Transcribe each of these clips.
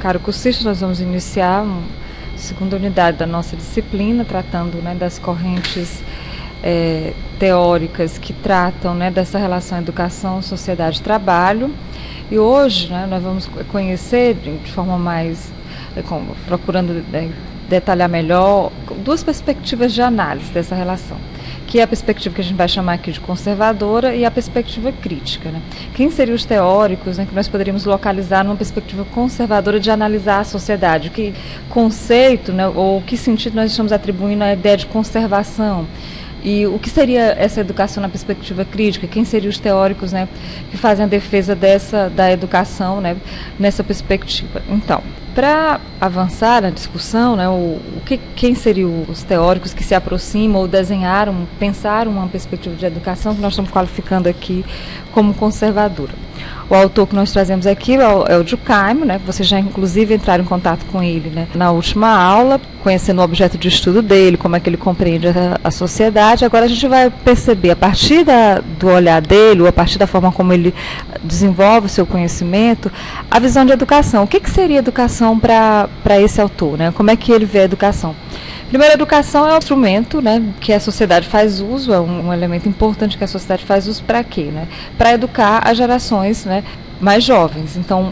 Caro cursista, nós vamos iniciar a segunda unidade da nossa disciplina, tratando, né, das correntes teóricas que tratam, né, dessa relação educação, sociedade e trabalho. E hoje, né, nós vamos conhecer de forma mais, procurando detalhar melhor, duas perspectivas de análise dessa relação, que é a perspectiva que a gente vai chamar aqui de conservadora e a perspectiva crítica, né? Quem seriam os teóricos, né, que nós poderíamos localizar numa perspectiva conservadora de analisar a sociedade? Que conceito, né, ou que sentido nós estamos atribuindo à ideia de conservação? E o que seria essa educação na perspectiva crítica? Quem seriam os teóricos, né, que fazem a defesa da educação, né, nessa perspectiva? Então, para avançar na discussão, né, quem seriam os teóricos que se aproximam ou desenharam, pensaram uma perspectiva de educação que nós estamos qualificando aqui como conservadora? O autor que nós trazemos aqui é o Durkheim, né? Vocês já inclusive entraram em contato com ele, né, na última aula, conhecendo o objeto de estudo dele, como é que ele compreende a sociedade. Agora a gente vai perceber, a partir do olhar dele, ou a partir da forma como ele desenvolve o seu conhecimento, a visão de educação. O que seria educação para esse autor, né? Como é que ele vê a educação? Primeiro, a educação é um instrumento, né, que a sociedade faz uso, é um elemento importante que a sociedade faz uso para quê? Né? Para educar as gerações, né, mais jovens. Então,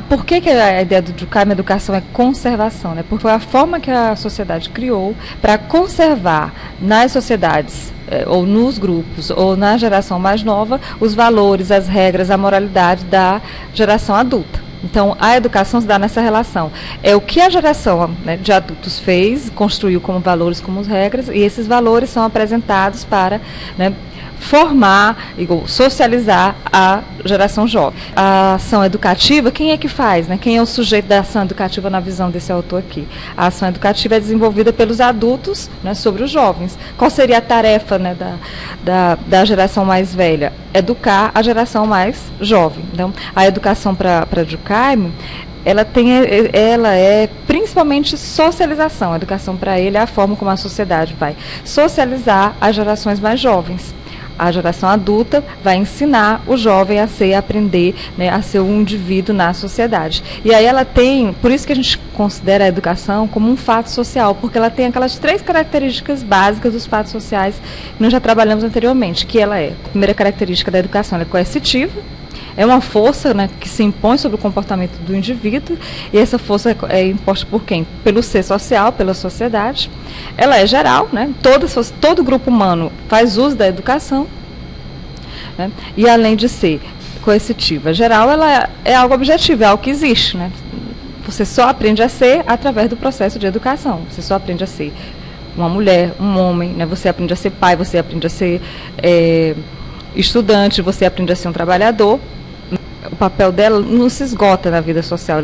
por que a ideia do Durkheim, a educação é conservação? Né? Porque foi a forma que a sociedade criou para conservar nas sociedades, ou nos grupos, ou na geração mais nova, os valores, as regras, a moralidade da geração adulta. Então, a educação se dá nessa relação. É o que a geração, né, de adultos fez, construiu como valores, como regras, e esses valores são apresentados para, né, formar e socializar a geração jovem. A ação educativa, quem é que faz? Né? Quem é o sujeito da ação educativa na visão desse autor aqui? A ação educativa é desenvolvida pelos adultos, né, sobre os jovens. Qual seria a tarefa, né, da geração mais velha? Educar a geração mais jovem. Então, a educação para Durkheim, ela é principalmente socialização. A educação para ele é a forma como a sociedade vai socializar as gerações mais jovens. A geração adulta vai ensinar o jovem a aprender, né, a ser um indivíduo na sociedade. E aí ela tem, por isso que a gente considera a educação como um fato social, porque ela tem aquelas 3 características básicas dos fatos sociais que nós já trabalhamos anteriormente, que ela é, a primeira característica da educação, ela é coercitiva, é uma força, né, que se impõe sobre o comportamento do indivíduo, e essa força é imposta por quem? Pelo ser social, pela sociedade. Ela é geral, né, todo grupo humano faz uso da educação, né, e além de ser coercitiva geral, ela é algo objetivo, é algo que existe. Né. Você só aprende a ser através do processo de educação, você só aprende a ser uma mulher, um homem, né, você aprende a ser pai, você aprende a ser estudante, você aprende a ser um trabalhador. O papel dela não se esgota na vida social.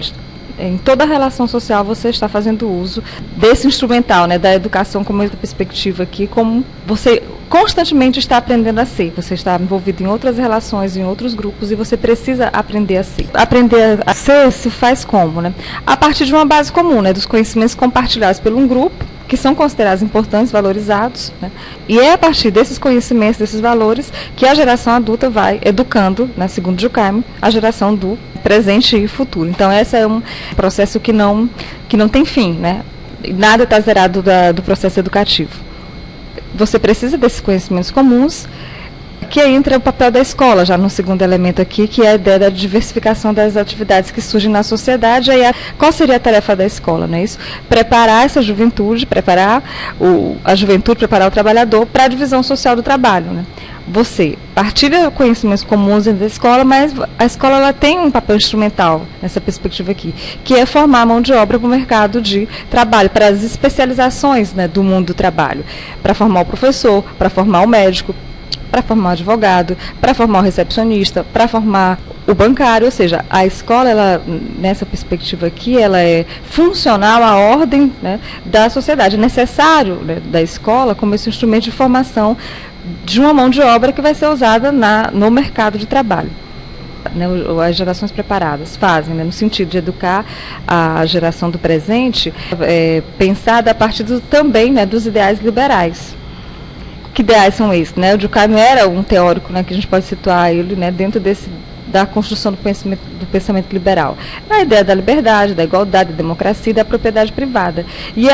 Em toda a relação social você está fazendo uso desse instrumental, né, da educação como uma perspectiva aqui, como você constantemente está aprendendo a ser. Você está envolvido em outras relações, em outros grupos, e você precisa aprender a ser. Aprender a ser se faz como? Né? A partir de uma base comum, né, dos conhecimentos compartilhados por um grupo, que são considerados importantes, valorizados, né? E é a partir desses conhecimentos, desses valores, que a geração adulta vai educando, né, segundo Durkheim, a geração do presente e futuro. Então, esse é um processo que não tem fim, né? Nada está zerado do processo educativo. Você precisa desses conhecimentos comuns, que aí entra o papel da escola, já no segundo elemento aqui, que é a ideia da diversificação das atividades que surgem na sociedade. Aí qual seria a tarefa da escola? Não é isso? Preparar essa juventude, preparar o trabalhador para a divisão social do trabalho. Né? Você partilha conhecimentos comuns dentro da escola, mas a escola ela tem um papel instrumental nessa perspectiva aqui, que é formar a mão de obra para o mercado de trabalho, para as especializações, né, do mundo do trabalho, para formar o professor, para formar o médico, para formar o advogado, para formar o recepcionista, para formar o bancário. Ou seja, a escola, ela, nessa perspectiva aqui, ela é funcional à ordem, né, da sociedade. É necessário, né, da escola como esse instrumento de formação de uma mão de obra que vai ser usada no mercado de trabalho. Né, as gerações preparadas fazem, né, no sentido de educar a geração do presente, pensada a partir também, né, dos ideais liberais. Que ideais são esses? Né? O Durkheim era um teórico, né, que a gente pode situar ele, né, dentro da construção do pensamento liberal? A ideia da liberdade, da igualdade, da democracia e da propriedade privada. E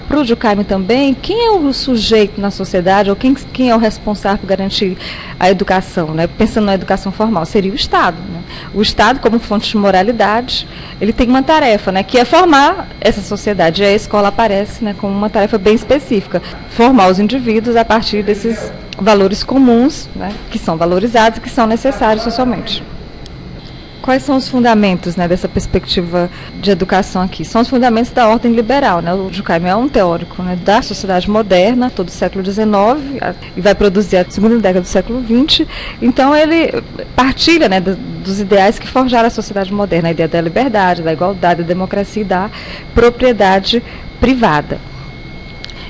para o Durkheim também, quem é o sujeito na sociedade, ou quem é o responsável por garantir a educação, né? Pensando na educação formal, seria o Estado. Né? O Estado, como fonte de moralidade, ele tem uma tarefa, né, que é formar essa sociedade. E a escola aparece, né, como uma tarefa bem específica, formar os indivíduos a partir desses valores comuns, né, que são valorizados e que são necessários socialmente. Quais são os fundamentos, né, dessa perspectiva de educação aqui? São os fundamentos da ordem liberal. Né? O Durkheim é um teórico, né, da sociedade moderna, todo o século XIX, e vai produzir a segunda década do século XX. Então ele partilha, né, dos ideais que forjaram a sociedade moderna, a ideia da liberdade, da igualdade, da democracia e da propriedade privada.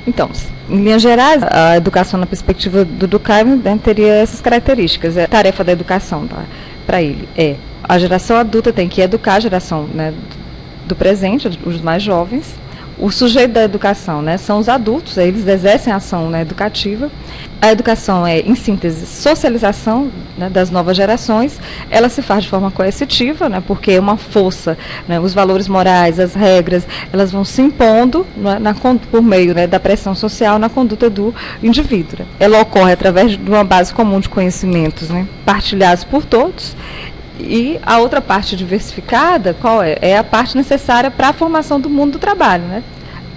Então, em linhas gerais, a educação na perspectiva do Durkheim, né, teria essas características. A tarefa da educação, tá, para ele é: a geração adulta tem que educar a geração, né, do presente, os mais jovens. O sujeito da educação, né, são os adultos, eles exercem a ação, né, educativa. A educação é, em síntese, socialização, né, das novas gerações. Ela se faz de forma coercitiva, né, porque é uma força, né, os valores morais, as regras, elas vão se impondo, né, por meio, né, da pressão social na conduta do indivíduo. Né. Ela ocorre através de uma base comum de conhecimentos, né, partilhados por todos. E a outra parte diversificada, qual é? É a parte necessária para a formação do mundo do trabalho, né?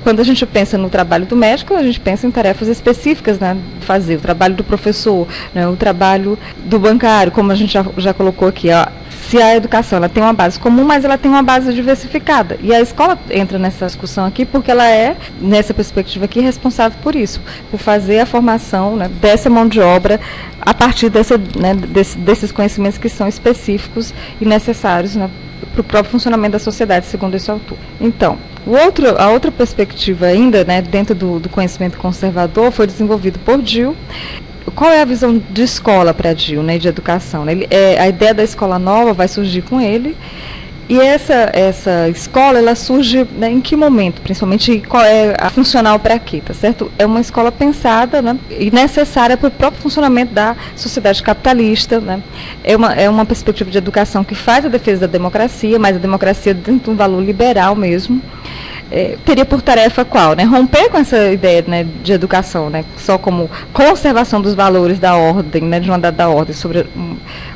Quando a gente pensa no trabalho do médico, a gente pensa em tarefas específicas, né, de fazer. O trabalho do professor, né, o trabalho do bancário, como a gente já colocou aqui. Ó, se a educação ela tem uma base comum, mas ela tem uma base diversificada. E a escola entra nessa discussão aqui porque ela é, nessa perspectiva aqui, responsável por isso, por fazer a formação, né, dessa mão de obra a partir né, desses conhecimentos que são específicos e necessários, né, para o próprio funcionamento da sociedade, segundo esse autor. Então, a outra perspectiva ainda, né, dentro do conhecimento conservador, foi desenvolvido por Dill. Qual é a visão de escola para Dill, né, de educação? Né? A ideia da escola nova vai surgir com ele. E essa escola, ela surge, né, em que momento? Principalmente, qual é a funcional para quê, tá certo? É uma escola pensada, né, e necessária para o próprio funcionamento da sociedade capitalista, né? É uma perspectiva de educação que faz a defesa da democracia, mas a democracia dentro de um valor liberal mesmo. Teria por tarefa qual? Né? Romper com essa ideia, né, de educação, né, só como conservação dos valores da ordem, né, de uma da ordem sobre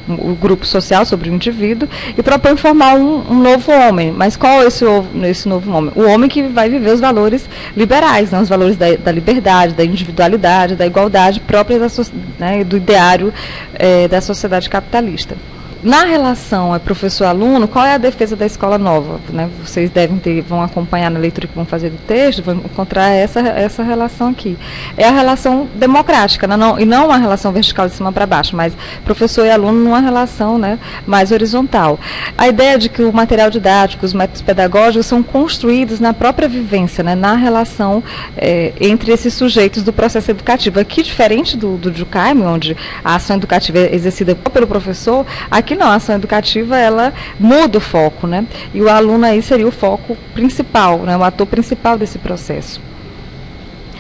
o grupo social, sobre o indivíduo, e propõe formar um novo homem. Mas qual é esse novo homem? O homem que vai viver os valores liberais, né, os valores da liberdade, da individualidade, da igualdade própria né, do ideário da sociedade capitalista. Na relação professor-aluno, qual é a defesa da escola nova? Né? Vocês vão acompanhar na leitura que vão fazer do texto, vão encontrar essa relação aqui. É a relação democrática, né? E não uma relação vertical de cima para baixo, mas professor e aluno numa relação, né, mais horizontal. A ideia de que o material didático, os métodos pedagógicos são construídos na própria vivência, né, na relação entre esses sujeitos do processo educativo. Aqui, diferente do Durkheim, onde a ação educativa é exercida pelo professor, aqui não, a ação educativa, ela muda o foco, né? E o aluno aí seria o foco principal, né? O ator principal desse processo.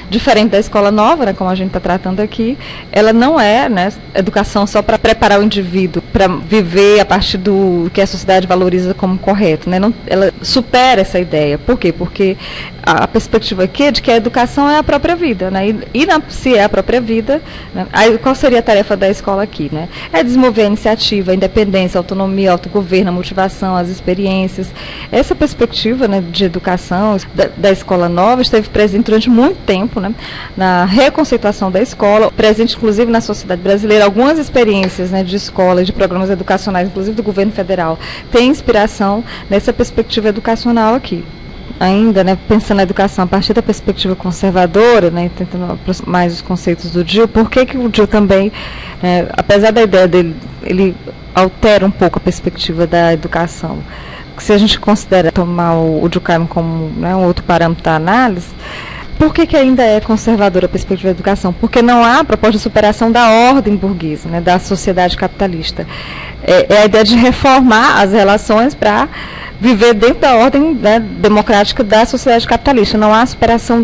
Diferente da escola nova, né, como a gente está tratando aqui, ela não é, né, educação só para preparar o indivíduo para viver a partir do que a sociedade valoriza como correto. Né? Não, ela supera essa ideia. Por quê? Porque a perspectiva aqui é de que a educação é a própria vida. Né? Se é a própria vida, né, aí qual seria a tarefa da escola aqui? Né? É desenvolver a iniciativa, a independência, a autonomia, o autogoverno, a motivação, as experiências. Essa perspectiva, né, de educação da escola nova esteve presente durante muito tempo, né, na reconceituação da escola, presente inclusive na sociedade brasileira. Algumas experiências, né, de escola, de programas educacionais, inclusive do governo federal, têm inspiração nessa perspectiva educacional aqui. Ainda, né, pensando na educação a partir da perspectiva conservadora, né, tentando aproximar mais os conceitos do Dill, por que o Dill também, apesar da ideia dele, ele altera um pouco a perspectiva da educação? Se a gente considera tomar o Durkheim como, né, um outro parâmetro da análise, por que ainda é conservadora a perspectiva da educação? Porque não há proposta de superação da ordem burguesa, né, da sociedade capitalista. É a ideia de reformar as relações para viver dentro da ordem, né, democrática da sociedade capitalista. Não há superação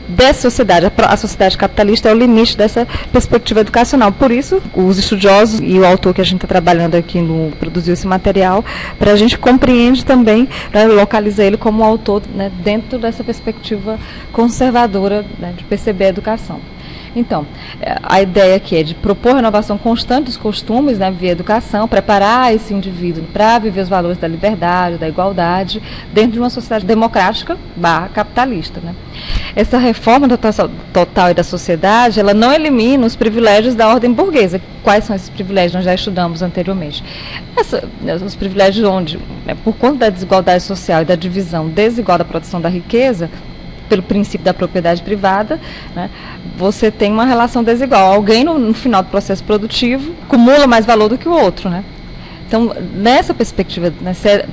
dessa sociedade. A sociedade capitalista é o limite dessa perspectiva educacional. Por isso, os estudiosos e o autor que a gente está trabalhando aqui produziu esse material, para a gente compreende também, né, localiza ele como autor, né, dentro dessa perspectiva conservadora, né, de perceber a educação. Então, a ideia aqui é de propor renovação constante dos costumes, né, via educação, preparar esse indivíduo para viver os valores da liberdade, da igualdade, dentro de uma sociedade democrática / capitalista. Né. Essa reforma total da sociedade, ela não elimina os privilégios da ordem burguesa. Quais são esses privilégios? Nós já estudamos anteriormente. Os privilégios onde, né, por conta da desigualdade social e da divisão desigual da produção da riqueza, pelo princípio da propriedade privada, né, você tem uma relação desigual. Alguém, no final do processo produtivo, acumula mais valor do que o outro. Né? Então, nessa perspectiva, né,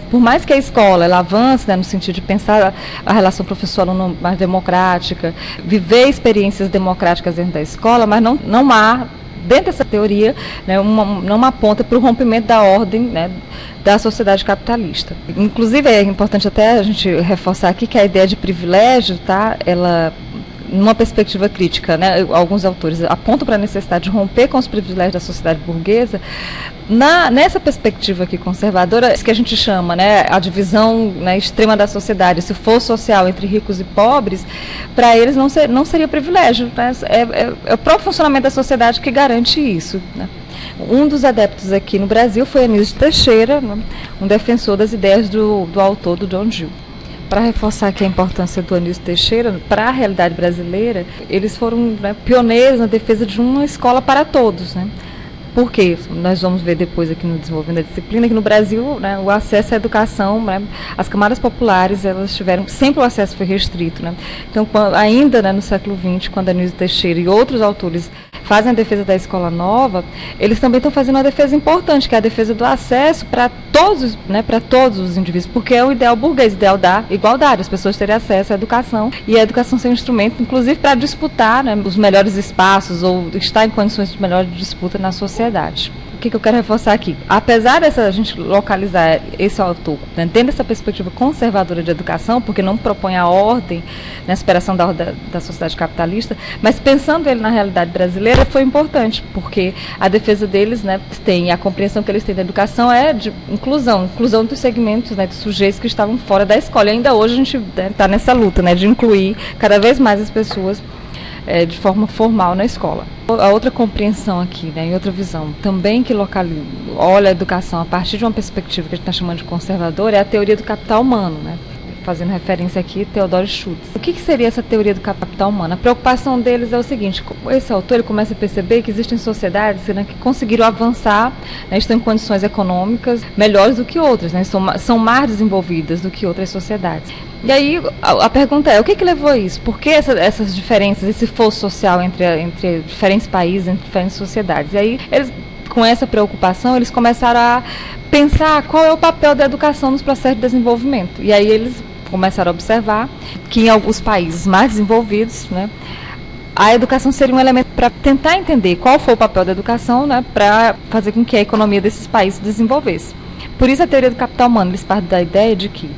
por mais que a escola ela avance, né, no sentido de pensar a relação professor-aluno mais democrática, viver experiências democráticas dentro da escola, mas não há, dentro dessa teoria, né, não aponta para o rompimento da ordem, né, da sociedade capitalista. Inclusive, é importante até a gente reforçar aqui que a ideia de privilégio, tá, ela, numa perspectiva crítica, né, alguns autores apontam para a necessidade de romper com os privilégios da sociedade burguesa. Nessa perspectiva aqui conservadora, isso que a gente chama, né, a divisão, né, extrema da sociedade, se for social entre ricos e pobres, para eles não seria privilégio. Né, é o próprio funcionamento da sociedade que garante isso. Né. Um dos adeptos aqui no Brasil foi Anísio Teixeira, né, um defensor das ideias do autor, do John Gill. Para reforçar aqui a importância do Anísio Teixeira para a realidade brasileira, eles foram, né, pioneiros na defesa de uma escola para todos. Né? Porque nós vamos ver depois aqui no desenvolvimento da disciplina que no Brasil, né, o acesso à educação, né, as camadas populares, elas tiveram, sempre o acesso foi restrito. Né? Então, ainda, né, no século XX, quando Anísio Teixeira e outros autores fazem a defesa da escola nova, eles também estão fazendo uma defesa importante, que é a defesa do acesso para todos, né, para todos os indivíduos, porque é o ideal burguês, o ideal da igualdade, as pessoas terem acesso à educação, e a educação ser um instrumento, inclusive, para disputar, né, os melhores espaços, ou estar em condições de melhor disputa na sociedade. O que eu quero reforçar aqui? Apesar dessa a gente localizar esse autor, né, dentro dessa perspectiva conservadora de educação, porque não propõe a ordem, né, a superação da ordem da sociedade capitalista, mas pensando ele na realidade brasileira, foi importante, porque a defesa deles, né, tem a compreensão que eles têm da educação é de inclusão dos segmentos, né, dos sujeitos que estavam fora da escola. E ainda hoje a gente está, né, nessa luta, né, de incluir cada vez mais as pessoas de forma formal na escola. A outra compreensão aqui, né, e outra visão, também que olha a educação a partir de uma perspectiva que a gente está chamando de conservadora, é a teoria do capital humano, né, fazendo referência aqui a Theodor Schutz. O que seria essa teoria do capital humano? A preocupação deles é o seguinte: esse autor ele começa a perceber que existem sociedades, né, que conseguiram avançar, né, estão em condições econômicas melhores do que outras, né, são mais desenvolvidas do que outras sociedades. E aí a pergunta é, o que levou a isso? Por que essas diferenças, esse fosso social entre diferentes países, entre diferentes sociedades? E aí, com essa preocupação, eles começaram a pensar qual é o papel da educação nos processos de desenvolvimento. E aí eles começaram a observar que em alguns países mais desenvolvidos, né, a educação seria um elemento para tentar entender qual foi o papel da educação, né, para fazer com que a economia desses países se desenvolvesse. Por isso a teoria do capital humano, eles partem da ideia de que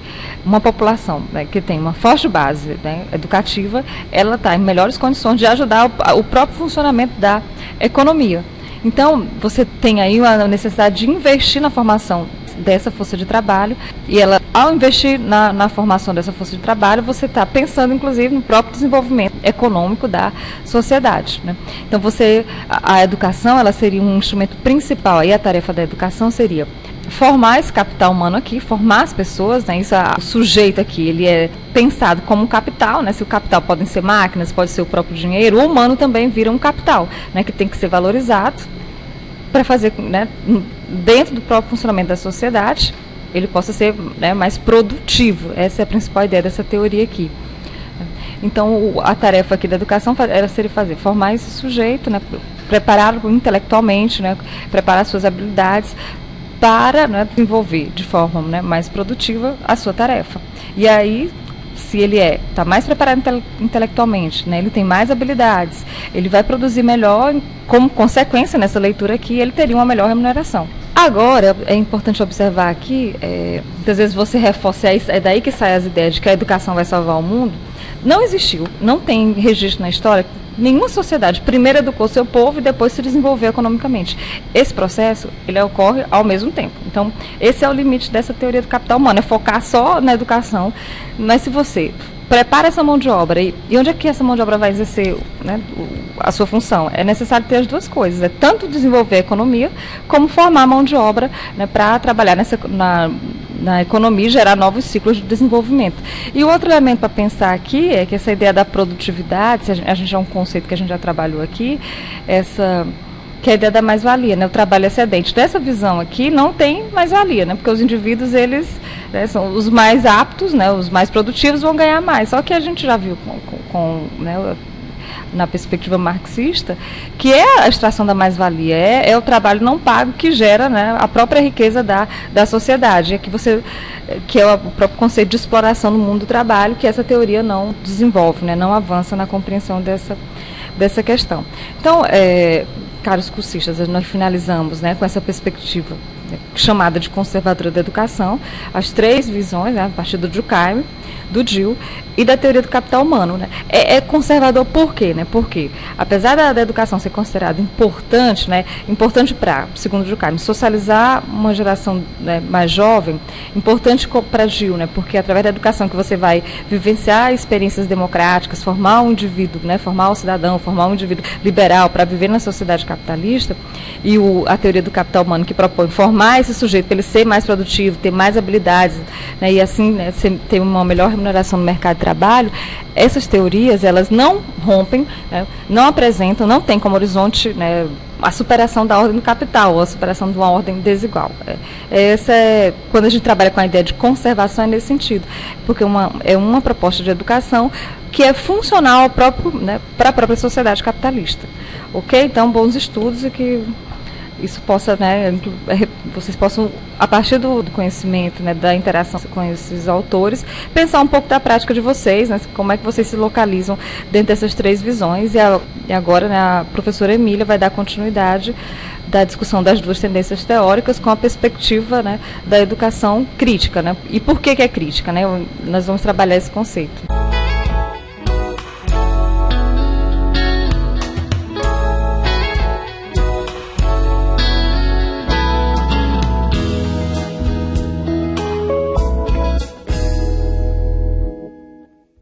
uma população, né, que tem uma forte base, né, educativa, ela está em melhores condições de ajudar o próprio funcionamento da economia. Então, você tem aí a necessidade de investir na formação dessa força de trabalho, e ela, ao investir na formação dessa força de trabalho, você está pensando, inclusive, no próprio desenvolvimento econômico da sociedade. Né? Então, a educação, ela seria um instrumento principal, aí a tarefa da educação seria formar esse capital humano aqui, formar as pessoas, né? O sujeito aqui, ele é pensado como um capital, né? Se o capital podem ser máquinas, pode ser o próprio dinheiro, o humano também vira um capital, né? Que tem que ser valorizado para fazer, né, dentro do próprio funcionamento da sociedade, ele possa ser, né, mais produtivo. Essa é a principal ideia dessa teoria aqui. Então, a tarefa aqui da educação seria formar esse sujeito, né, prepará-lo intelectualmente, né, preparar suas habilidades para, né, desenvolver de forma, né, mais produtiva a sua tarefa. E aí, se ele está mais preparado intelectualmente, né, ele tem mais habilidades, ele vai produzir melhor, como consequência nessa leitura aqui, ele teria uma melhor remuneração. Agora, é importante observar aqui, muitas vezes você reforça, é daí que sai as ideias de que a educação vai salvar o mundo. Não existiu, não tem registro na história, nenhuma sociedade primeiro educou seu povo e depois se desenvolveu economicamente. Esse processo, ele ocorre ao mesmo tempo. Então, esse é o limite dessa teoria do capital humano, é focar só na educação, mas se você prepara essa mão de obra, e onde é que essa mão de obra vai exercer, né, a sua função? É necessário ter as duas coisas, é tanto desenvolver a economia, como formar a mão de obra, né, para trabalhar na economia e gerar novos ciclos de desenvolvimento. E o outro elemento para pensar aqui é que essa ideia da produtividade, a gente é um conceito que a gente já trabalhou aqui, que é a ideia da mais-valia, né, o trabalho excedente. Dessa visão aqui não tem mais-valia, né, porque os indivíduos, eles, né, são os mais aptos, né, os mais produtivos vão ganhar mais. Só que a gente já viu né, na perspectiva marxista, que é a extração da mais-valia, é o trabalho não pago que gera, né, a própria riqueza da sociedade, que é o próprio conceito de exploração no mundo do trabalho, que essa teoria não desenvolve, né, não avança na compreensão dessa questão. Então, caros cursistas, nós finalizamos, né, com essa perspectiva, né, chamada de conservadora da educação, as três visões, né, a partir do Durkheim, do Dill e da teoria do capital humano. Né? É conservador por quê? Né? Porque, apesar da educação ser considerada importante, né, importante para, segundo Durkheim, socializar uma geração, né, mais jovem, importante para Dill, né, porque através da educação que você vai vivenciar experiências democráticas, formar um indivíduo, né, formar um cidadão, formar um indivíduo liberal para viver na sociedade capitalista, e a teoria do capital humano que propõe formar esse sujeito para ele ser mais produtivo, ter mais habilidades, né, e assim, né, ter uma melhor remuneração no mercado de trabalho. Essas teorias, elas não rompem, né, não apresentam, não tem como horizonte, né, a superação da ordem do capital, ou a superação de uma ordem desigual. Quando a gente trabalha com a ideia de conservação, é nesse sentido, porque é uma proposta de educação que é funcional ao próprio, né, para a própria sociedade capitalista. Ok? Então, bons estudos e que isso possa, né, vocês possam, a partir do conhecimento, né, da interação com esses autores, pensar um pouco da prática de vocês, né, como é que vocês se localizam dentro dessas três visões. E agora, né, a professora Emília vai dar continuidade da discussão das duas tendências teóricas com a perspectiva, né, da educação crítica. Né, e por que é crítica? Né, nós vamos trabalhar esse conceito.